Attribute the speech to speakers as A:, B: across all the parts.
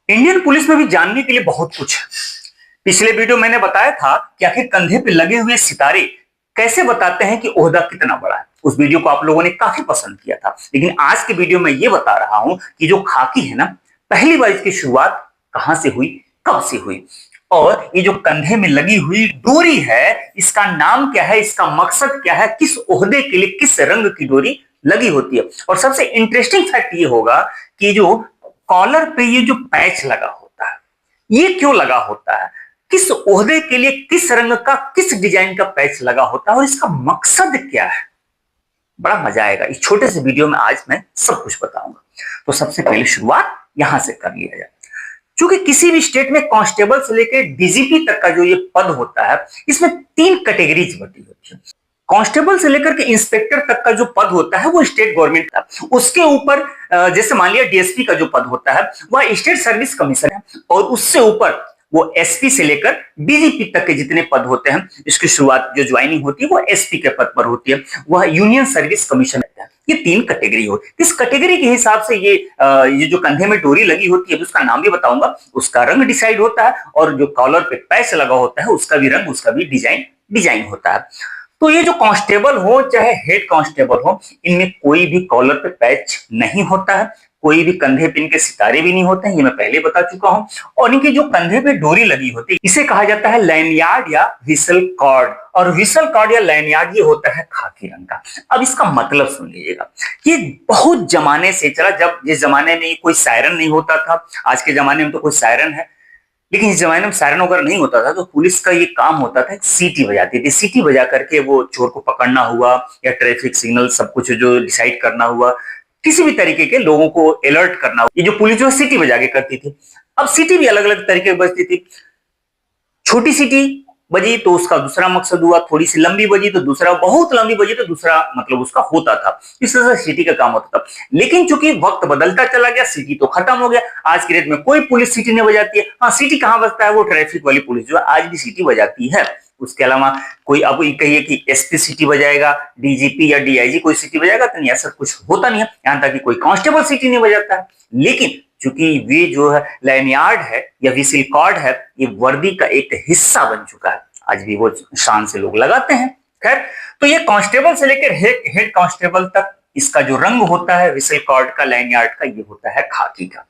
A: Indian police में भी जानने के लिए बहुत कुछ है। पिछले वीडियो मैंने बताया था कि आखिर कंधे पे लगे हुए सितारे कैसे बताते हैं कि ओहदा कितना बड़ा है। उस वीडियो को आप लोगों ने काफी पसंद किया था। लेकिन आज के वीडियो में ये बता रहा हूं कि जो खाकी है ना, पहली बार इसकी शुरुआत कहां से हुई, कब से हुई, और ये जो कंधे में लगी हुई डोरी है इसका नाम क्या है, इसका मकसद क्या है, किस ओहदे के लिए किस रंग की डोरी लगी होती है। और सबसे इंटरेस्टिंग फैक्ट ये होगा कि जो कॉलर पे ये जो पैच लगा होता है ये क्यों लगा होता है, किस ओहदे के लिए किस रंग का किस डिजाइन का पैच लगा होता है और इसका मकसद क्या है। बड़ा मजा आएगा इस छोटे से वीडियो में। आज मैं सब कुछ बताऊंगा। तो सबसे पहले शुरुआत यहां से कर लिया जाए। क्योंकि किसी भी स्टेट में कांस्टेबल से लेकर डीजीपी तक का जो ये पद होता है इसमें 3 कैटेगरीज बटी होती है। कांस्टेबल से लेकर के इंस्पेक्टर तक का जो पद होता है वो स्टेट गवर्नमेंट का, उसके ऊपर जैसे मान लिया डीएसपी का जो पद होता है वह स्टेट सर्विस कमीशन है, और उससे ऊपर वो एसपी से लेकर डीजीपी तक के जितने पद होते हैं इसकी शुरुआत जो ज्वाइनिंग होती है वो एसपी के पद पर होती है, वह यूनियन सर्विस कमीशन है। ये 3 कैटेगरी हो। इस कैटेगरी के हिसाब से ये जो कंधे में डोरी लगी होती है उसका नाम भी बताऊंगा, उसका रंग डिसाइड होता है, और जो कॉलर पे पैच लगा होता है उसका भी रंग, उसका भी डिजाइन होता है। तो ये जो कांस्टेबल हो चाहे हेड कांस्टेबल हो, इनमें कोई भी कॉलर पे पैच नहीं होता है, कोई भी कंधे पे इनके सितारे भी नहीं होते हैं, ये मैं पहले बता चुका हूं। और इनकी जो कंधे पे डोरी लगी होती है इसे कहा जाता है लैनियार्ड या व्हिसल कॉर्ड, और व्हिसल कॉर्ड या लैनियार्ड ये होता है खाकी रंग का। अब इसका मतलब सुन लीजिएगा, ये बहुत जमाने से चला, जब जिस जमाने में कोई सायरन नहीं होता था, आज के जमाने में तो कोई सायरन है, लेकिन इस जमाने में सायरन वगैरह नहीं होता था, तो पुलिस का ये काम होता था, सीटी बजाती थी। सीटी बजा करके वो चोर को पकड़ना हुआ या ट्रैफिक सिग्नल सब कुछ जो डिसाइड करना हुआ, किसी भी तरीके के लोगों को अलर्ट करना हुआ, ये जो पुलिस जो सीटी बजा के करती थी। अब सीटी भी अलग अलग तरीके की बजती थी। छोटी सीटी बजी तो उसका दूसरा मकसद हुआ, थोड़ी सी लंबी बजी तो दूसरा, बहुत लंबी बजी तो दूसरा मतलब उसका होता था। इस तरह से सीटी का काम होता था। लेकिन चूंकि वक्त बदलता चला गया, सीटी तो खत्म हो गया। आज की डेट में कोई पुलिस सीटी नहीं बजाती है। हाँ, सीटी कहां बजता है, वो ट्रैफिक वाली पुलिस जो है आज भी सीटी बजाती है। उसके अलावा कोई अब कहिए कि एसपी सीटी बजाएगा, डीजीपी या डीआईजी कोई सीटी बजाएगा, तो नहीं, ऐसा कुछ होता नहीं है। यहां तक कि कोई कांस्टेबल सीटी नहीं बजाता है। लेकिन चूंकि वे जो है लैनियार्ड है या व्हिसल कॉर्ड है, ये वर्दी का एक हिस्सा बन चुका है। आज भी वो शान से लोग लगाते हैं। खैर, तो ये कांस्टेबल से लेकर हेड कांस्टेबल तक इसका जो रंग होता है व्हिसल कॉर्ड का, लैनियार्ड का, ये होता है खाकी का।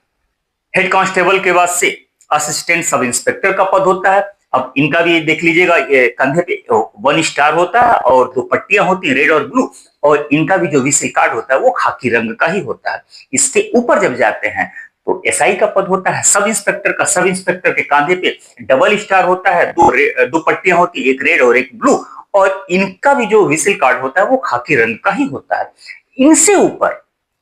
A: हेड कांस्टेबल के बाद से असिस्टेंट सब इंस्पेक्टर का पद होता है। अब इनका भी देख लीजिएगा, ये कंधे पे 1 स्टार होता है और 2 पट्टियां होती हैं, रेड और ब्लू, और इनका भी जो व्हिसल कॉर्ड होता है वो खाकी रंग का ही होता है। इसके ऊपर जब जाते हैं तो एसआई का पद होता है, सब इंस्पेक्टर का। सब इंस्पेक्टर के कांधे पे डबल स्टार होता है, 2 पट्टियां होती है, एक रेड और एक ब्लू, और इनका भी जो व्हिसल कॉर्ड होता है वो खाकी रंग का ही होता है। इनसे ऊपर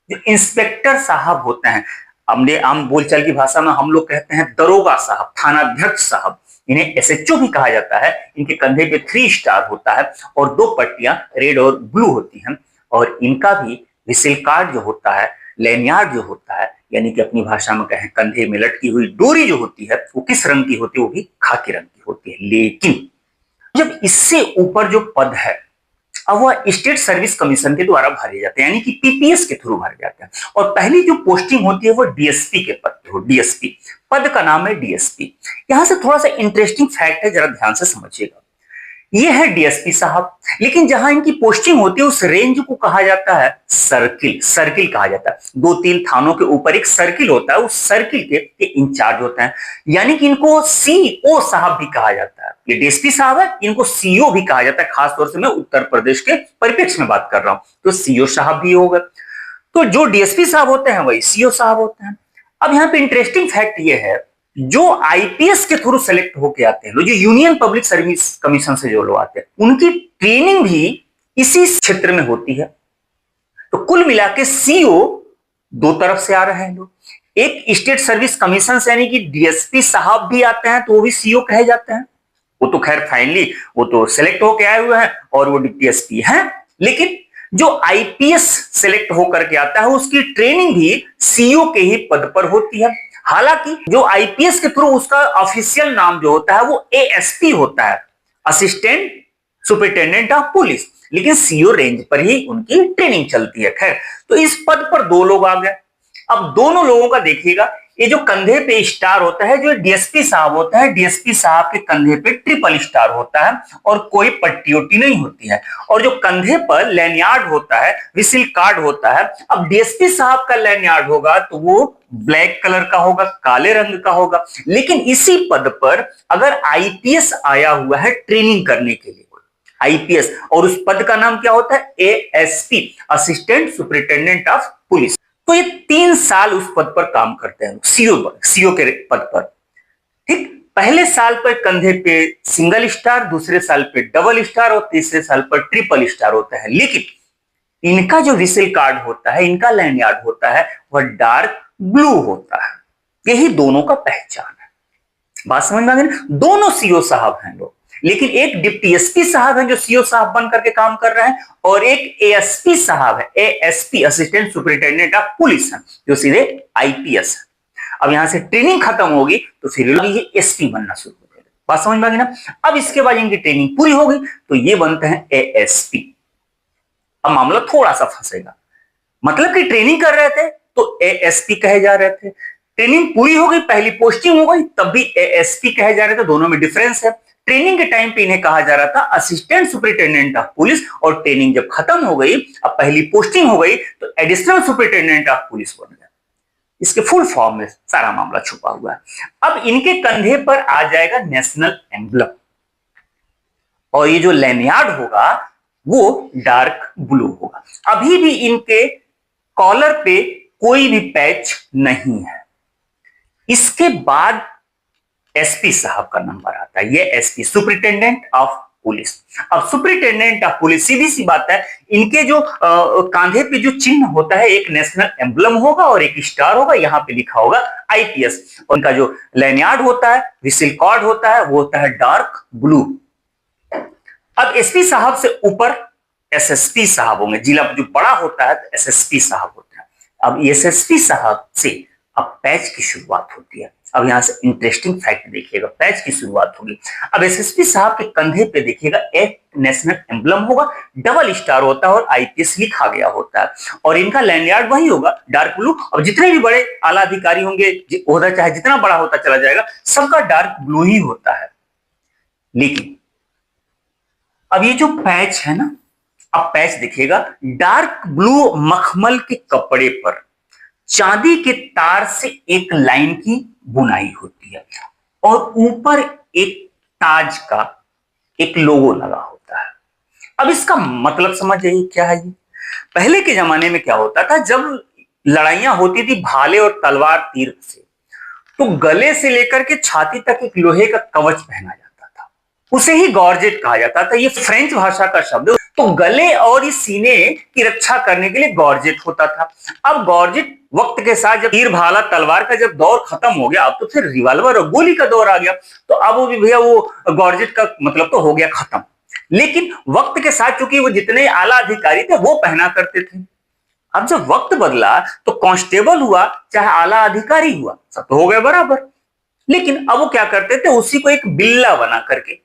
A: जो इंस्पेक्टर साहब होते हैं, हमने आम बोलचाल की भाषा में हम लोग कहते हैं दरोगा साहब, थानाध्यक्ष साहब, इन्हें एसएचओ भी कहा जाता है। इनके कंधे पे 3 स्टार होता है और 2 पट्टियां रेड और ब्लू होती हैं, और इनका भी व्हिसल कॉर्ड जो होता है, लैनियार्ड जो होता है, यानी कि अपनी भाषा में कहें कंधे में लटकी हुई डोरी जो होती है वो किस रंग की होती है, वो भी खाकी रंग की होती है। लेकिन जब इससे ऊपर जो पद है अब वह स्टेट सर्विस कमीशन के द्वारा भरे जाते हैं, यानी कि पीपीएस के थ्रू भरे जाते हैं। और पहली जो पोस्टिंग होती है वो डीएसपी के पद पे हो। डीएसपी पद का नाम है डीएसपी। यहां से थोड़ा सा इंटरेस्टिंग फैक्ट है, जरा ध्यान से समझिएगा। ये है डीएसपी साहब, लेकिन जहां इनकी पोस्टिंग होती है उस रेंज को कहा जाता है सर्किल। सर्किल कहा जाता है। 2-3 थानों के ऊपर एक सर्किल होता है, उस सर्किल के इंचार्ज होते हैं, यानी कि इनको सीओ साहब भी कहा जाता है। ये डीएसपी साहब है, इनको सीओ भी कहा जाता है। खासतौर से मैं उत्तर प्रदेश के परिप्रेक्ष्य में बात कर रहा हूं, तो सीओ साहब भी होगा। तो जो डीएसपी साहब होते हैं वही सीओ साहब होते हैं। अब यहाँ पे इंटरेस्टिंग फैक्ट ये है, जो आईपीएस के थ्रू सेलेक्ट होके आते हैं, जो यूनियन पब्लिक सर्विस कमीशन से जो लोग आते हैं, उनकी ट्रेनिंग भी इसी क्षेत्र में होती है। तो कुल मिला के सीओ 2 तरफ से आ रहे हैं लोग। एक स्टेट सर्विस कमीशन से, यानी कि डीएसपी साहब भी आते हैं तो वो भी सीओ कहे जाते हैं। वो तो खैर फाइनली वो तो सेलेक्ट होके आए हुए हैं और वो डीएसपी हैं। लेकिन जो आईपीएस सेलेक्ट होकर के आता है उसकी ट्रेनिंग भी सीओ के ही पद पर होती है। हालांकि जो आईपीएस के थ्रू उसका ऑफिशियल नाम जो होता है वो एएसपी होता है, असिस्टेंट सुपरिटेंडेंट ऑफ पुलिस, लेकिन सीओ रेंज पर ही उनकी ट्रेनिंग चलती है। खैर, तो इस पद पर 2 लोग आ गए। अब दोनों लोगों का देखिएगा, ये जो कंधे पे स्टार होता है, जो डीएसपी साहब होता है, डीएसपी साहब के कंधे पे ट्रिपल स्टार होता है और कोई पट्टी वट्टी नहीं होती है। और जो कंधे पर लैनियार्ड होता है, विसिल कार्ड होता है। अब डीएसपी साहब का लैनियार्ड होगा तो वो ब्लैक कलर का होगा, काले रंग का होगा। लेकिन इसी पद पर अगर आईपीएस आया हुआ है ट्रेनिंग करने के लिए, आईपीएस, और उस पद का नाम क्या होता है, ASP, assistant superintendent of police. तो ये 3 साल उस पद पर काम करते हैं, सीओ के पद पर। ठीक, पहले साल पर कंधे पे सिंगल स्टार, दूसरे साल पे डबल स्टार और तीसरे साल पर ट्रिपल स्टार होता है। लेकिन इनका जो विसिल कार्ड होता है, इनका लैंडयार्ड होता है, वह डार्क ब्लू होता है। यही दोनों का पहचान है। बात समझ में आ गई ना? दोनों सीओ साहब हैं लोग, लेकिन एक डिप्टी एसपी साहब हैं जो सीओ साहब बन करके काम कर रहे हैं, और एक एएसपी साहब है, ASP, assistant superintendent of police है, जो सीधे आईपीएस है। अब यहां से ट्रेनिंग खत्म होगी तो फिर ये एसपी बनना शुरू हो जाएगा। बात समझ में आ गई ना? अब इसके बाद इनकी ट्रेनिंग पूरी होगी तो ये बनते हैं एएसपी। अब मामला थोड़ा सा फंसेगा, मतलब कि ट्रेनिंग कर रहे थे तो एएसपी कहे जा रहे थे, ट्रेनिंग पूरी हो गई, पहली पोस्टिंग हो गई, तब भी एएसपी कहे जा रहे थे। दोनों में डिफरेंस है। ट्रेनिंग के टाइम पे इन्हें कहा जा रहा था असिस्टेंट सुपरिटेंडेंट ऑफ पुलिस, और ट्रेनिंग जब खत्म हो गई, अब पहली पोस्टिंग हो गई, तो एडिशनल सुपरिटेंडेंट ऑफ पुलिस बन गया। इसके फुल फॉर्म में सारा मामला छुपा हुआ है। अब इनके कंधे पर आ जाएगा नेशनल एम्बलम, और ये जो लैनियार्ड होगा वो डार्क ब्लू होगा। अभी भी इनके कॉलर पे कोई भी पैच नहीं है। इसके बाद एसपी साहब का नंबर आता है, ये एसपी, सुपरिटेंडेंट ऑफ पुलिस। अब सुपरिटेंडेंट ऑफ पुलिस, सीधी सी बात है, इनके जो कांधे पे जो चिन्ह होता है, एक नेशनल एम्बलम होगा और एक स्टार होगा, यहां पे लिखा होगा आईपीएस। उनका जो लैनियार्ड होता है, विसिल कार्ड होता है, वो होता है डार्क ब्लू। अब एसपी साहब से ऊपर एसएसपी साहब होंगे, जिला जो बड़ा होता है तो एसएसपी साहब होता है। अब एसएसपी साहब से अब पैच की शुरुआत होती है। अब यहां से इंटरेस्टिंग फैक्ट देखिएगा, पैच की शुरुआत होगी। अब एसएसपी साहब के कंधे पे देखिएगा एक नेशनल एम्बलम होगा, डबल स्टार होता है और आईपीएस लिखा गया होता है, और इनका लैंडयार्ड वही होगा डार्क ब्लू। अब जितने भी बड़े आला अधिकारी होंगे, ओहदा चाहे जितना बड़ा होता चला जाएगा, सबका डार्क ब्लू ही होता है। लेकिन अब ये जो पैच है ना, अब पैच देखिएगा, डार्क ब्लू मखमल के कपड़े पर चांदी के तार से एक लाइन की बुनाई होती है, और ऊपर एक ताज का एक लोगो लगा होता है। अब इसका मतलब समझिए क्या है। ये पहले के जमाने में क्या होता था, जब लड़ाइयां होती थी भाले और तलवार तीर से, तो गले से लेकर के छाती तक एक लोहे का कवच पहना जाता था, उसे ही गॉर्जेट कहा जाता था। ये फ्रेंच भाषा का शब्द है। तो गले और इस सीने की रक्षा करने के लिए गॉर्जेट होता था। अब गॉर्जेट वक्त के साथ जब तीर भाला तलवार का जब दौर खत्म हो गया, अब तो फिर रिवॉल्वर और गोली का दौर आ गया, तो अब वो भी भैया वो गॉर्जेट का मतलब तो हो गया खत्म। लेकिन वक्त के साथ चूंकि वो जितने आला अधिकारी थे वो पहना करते थे। अब जब वक्त बदला तो कांस्टेबल हुआ चाहे आला अधिकारी हुआ, सब तो हो गए बराबर। लेकिन अब वो क्या करते थे, उसी को एक बिल्ला बना करके,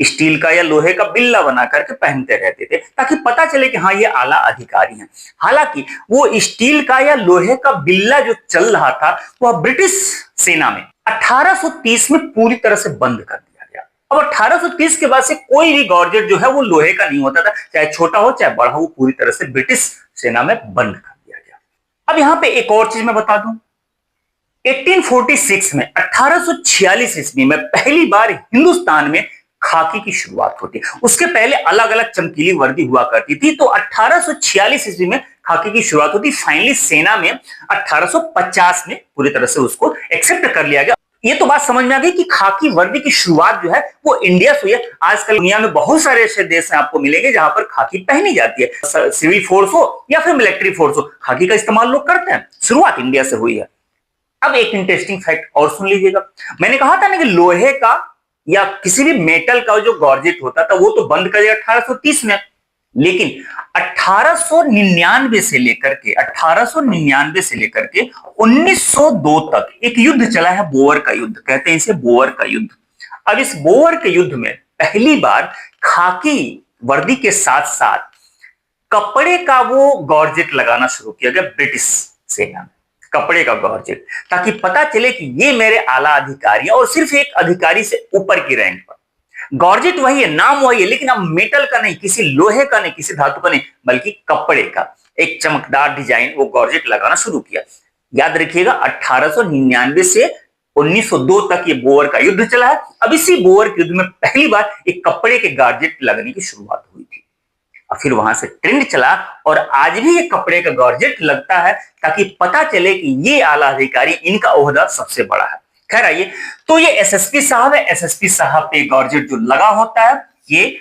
A: स्टील का या लोहे का बिल्ला बना करके पहनते रहते थे, ताकि पता चले कि हाँ ये आला अधिकारी हैं। हालांकि वो स्टील का या लोहे का बिल्ला जो चल रहा था, वह ब्रिटिश सेना में 1830 में पूरी तरह से बंद कर दिया गया। अब 1830 के बाद से कोई भी गॉर्जेट जो है वो लोहे का नहीं होता था, चाहे छोटा हो चाहे बड़ा हो, वो पूरी तरह से ब्रिटिश सेना में बंद कर दिया गया। अब यहां पे एक और चीज मैं बता दूं, 1846 में 1846 ईस्वी में पहली बार हिंदुस्तान में खाकी की शुरुआत होती है। उसके पहले अलग अलग चमकीली वर्दी हुआ करती थी, तो 1846 ईस्वी में खाकी की शुरुआत होती। फाइनली सेना में 1850 में पूरी तरह से उसको एक्सेप्ट कर लिया गया। ये तो बात समझ में आ गई कि खाकी वर्दी की शुरुआत जो है वो इंडिया से हुई है। आजकल दुनिया में बहुत सारे ऐसे देश हैं आपको मिलेंगे जहां पर खाकी पहनी जाती है, सिविल फोर्स हो या फिर मिलिट्री फोर्स हो, खाकी का इस्तेमाल लोग करते हैं। शुरुआत इंडिया से हुई है। अब एक इंटरेस्टिंग फैक्ट और सुन लीजिएगा, मैंने कहा था ना कि लोहे का या किसी भी मेटल का जो गॉर्जेट होता था वो तो बंद कर दिया 1830 में, लेकिन 1899 से लेकर के 1902 तक एक युद्ध चला है, बोअर का युद्ध कहते हैं इसे, बोअर का युद्ध। अब इस बोअर के युद्ध में पहली बार खाकी वर्दी के साथ साथ कपड़े का वो गॉर्जेट लगाना शुरू किया गया ब्रिटिश सेना में। कपड़े का गॉर्जेट, ताकि पता चले कि ये मेरे आला अधिकारी और सिर्फ एक अधिकारी से ऊपर की रैंक पर। गॉर्जेट वही है, नाम वही है, लेकिन अब मेटल का नहीं, किसी लोहे का नहीं, किसी धातु का नहीं, बल्कि कपड़े का एक चमकदार डिजाइन वो गॉर्जेट लगाना शुरू किया। याद रखिएगा 1899 से 1902 तक ये बोअर का युद्ध चला है। अब इसी बोअर के युद्ध में पहली बार एक कपड़े के गॉर्जेट लगने की शुरुआत हुई थी और फिर वहां से ट्रेंड चला और आज भी ये कपड़े का गॉर्जेट लगता है ताकि पता चले कि ये आला अधिकारी, इनका ओहदा सबसे बड़ा है। खैर आइए, तो ये एसएसपी साहब है। एसएसपी साहब पे गॉर्जेट जो लगा होता है ये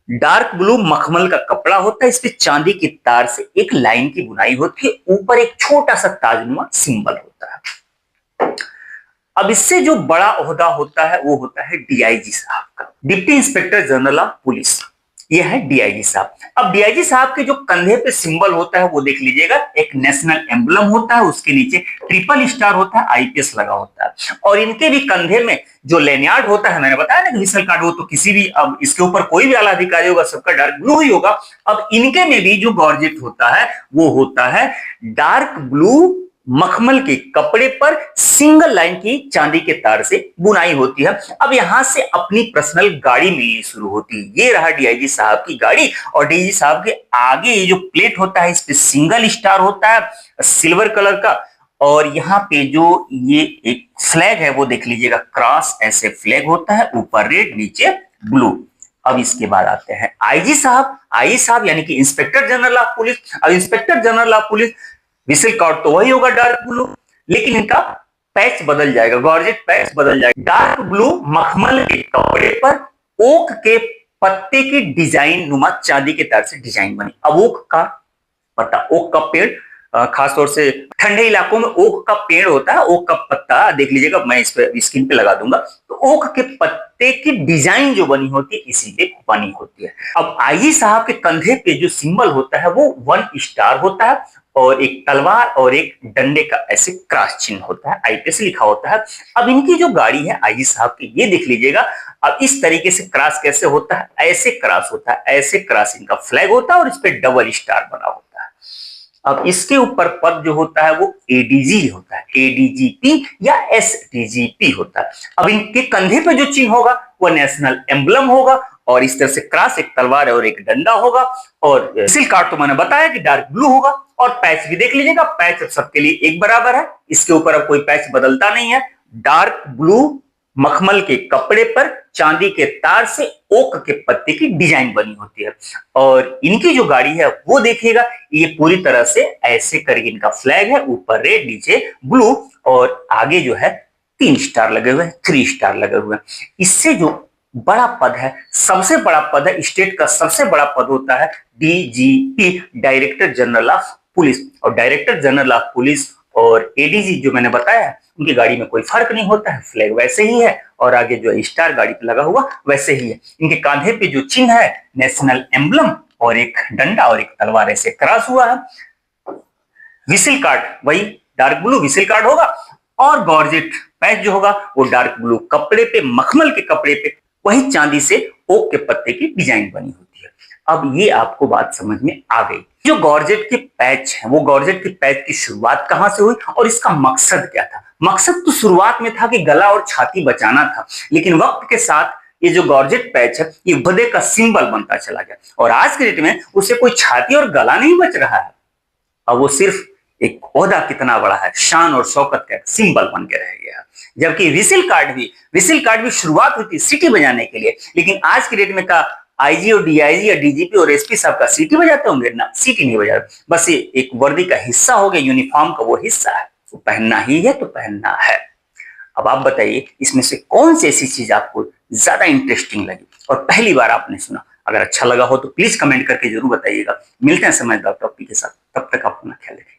A: डार्क ब्लू मखमल का कपड़ा होता है। इस पे चांदी की तार से एक लाइन की बुनाई होती है, ऊपर एक छोटा सा ताजनुमा सिंबल होता है। अब इससे जो बड़ा ओहदा होता है वो होता है डीआईजी साहब का, deputy inspector general of police. ये है डीआईजी साहब। अब डीआईजी साहब के जो कंधे पे सिंबल होता है वो देख लीजिएगा, एक नेशनल एम्बलम होता है, उसके नीचे ट्रिपल स्टार होता है, आईपीएस लगा होता है और इनके भी कंधे में जो लेनियार्ड होता है, मैंने बताया ना विसल कार्ड, वो तो किसी भी, अब इसके ऊपर कोई भी आला अधिकारी होगा सबका डार्क ब्लू ही होगा। अब इनके में भी जो गॉर्जेट होता है वो होता है डार्क ब्लू मखमल के कपड़े पर सिंगल लाइन की चांदी के तार से बुनाई होती है। अब यहां से अपनी पर्सनल गाड़ी मिलनी शुरू होती है। ये रहा डीआईजी साहब की गाड़ी और डीआईजी साहब के आगे ये जो प्लेट होता है इस पे सिंगल स्टार होता है सिल्वर कलर का और यहाँ पे जो ये एक फ्लैग है वो देख लीजिएगा, क्रॉस ऐसे फ्लैग होता है, ऊपर रेड नीचे ब्लू। अब इसके बाद आते हैं आईजी साहब। आईजी साहब यानी कि इंस्पेक्टर जनरल ऑफ पुलिस। अब inspector general of police whistle card तो वही होगा डार्क ब्लू, लेकिन इनका पैच बदल जाएगा, गॉर्जेट पैच बदल जाएगा। डार्क ब्लू मखमल के कपड़े पर ओक के पत्ते की डिजाइन नुमा चांदी के तार से डिजाइन बनी। अब ओक का पत्ता, ओक का पेड़, खासतौर से ठंडे इलाकों में ओक का पेड़ होता है, ओक का पत्ता देख लीजिएगा, मैं इस पे स्क्रीन पे लगा दूंगा। तो ओक के पत्ते की डिजाइन जो बनी होती है इसी पे बनी होती है। अब आईजी साहब के कंधे पे जो सिंबल होता है वो 1 स्टार होता है और एक तलवार और एक डंडे का ऐसे क्रॉस चिन्ह होता है, आईपीएस लिखा होता है। अब इनकी जो गाड़ी है आईजी साहब की, ये देख लीजिएगा। अब इस तरीके से क्रॉस कैसे होता है, ऐसे क्रॉस होता है, ऐसे क्रॉस इनका फ्लैग होता है और इस पे डबल स्टार बना होता है। अब इसके ऊपर पद जो होता है वो एडीजी होता है, एडीजीपी या एसडीजीपी होता है। अब इनके कंधे पे जो चिन्ह होगा वो नेशनल एम्बलम होगा और इस तरह से क्रॉस, एक तलवार और एक डंडा होगा और विसिल कार्ड तो मैंने बताया कि डार्क ब्लू होगा और पैच भी देख लीजिएगा, पैच सबके लिए एक बराबर है, इसके ऊपर अब कोई पैच बदलता नहीं है। डार्क ब्लू मखमल के कपड़े पर चांदी के तार से ओक के पत्ते की डिजाइन बनी होती है और इनकी जो गाड़ी है वो देखिएगा, ये पूरी तरह से ऐसे करके इनका फ्लैग है, ऊपर रेड नीचे ब्लू और आगे जो है 3 स्टार लगे हुए हैं, 3 स्टार लगे हुए हैं। इससे जो बड़ा पद है, सबसे बड़ा पद है, स्टेट का सबसे बड़ा पद होता है DGP, director general of police. और डायरेक्टर जनरल ऑफ पुलिस और एडीजी जो मैंने बताया उनकी गाड़ी में कोई फर्क नहीं होता है, फ्लैग वैसे ही है और आगे जो स्टार गाड़ी पे लगा हुआ वैसे ही है। इनके कांधे पे जो चिन्ह है नेशनल एम्बलम और एक डंडा और एक तलवार ऐसे क्रॉस हुआ है। विसिल कार्ड वही डार्क ब्लू विसिल कार्ड होगा और गॉर्जेट पैच जो होगा वो डार्क ब्लू कपड़े पे, मखमल के कपड़े पे वही चांदी से ओक के पत्ते की डिजाइन बनी होती है। अब ये आपको बात समझ में आ गई। जो गॉर्जेट के पैच है वो गॉर्जेट के पैच की शुरुआत कहां से हुई और इसका मकसद क्या था। मकसद तो शुरुआत में था कि गला और छाती बचाना था, लेकिन वक्त के साथ ये जो गॉर्जेट पैच है ये वधे का सिंबल बनता चला गया और आज के डेट में उसे कोई छाती और गला नहीं बच रहा है। अब वो सिर्फ एक ओहदा कितना बड़ा है, शान और शौकत का सिंबल बन के रह गया। जबकि विसिल कार्ड भी शुरुआत हुई थी सीटी बजाने के लिए, लेकिन आज के डेट में का आईजी और डीआईजी या डीजीपी और एसपी साहब का सीटी बजाते होंगे ना, सीटी नहीं बजाते, बस ये एक वर्दी का हिस्सा हो गया, यूनिफॉर्म का वो हिस्सा है, तो पहनना ही है तो पहनना है। अब आप बताइए इसमें से कौन सी ऐसी चीज आपको ज्यादा इंटरेस्टिंग लगी और पहली बार आपने सुना। अगर अच्छा लगा हो तो प्लीज कमेंट करके जरूर बताइएगा। मिलते हैं समझदार टॉपिक के साथ, तब तक आप अपना ख्याल रखिए।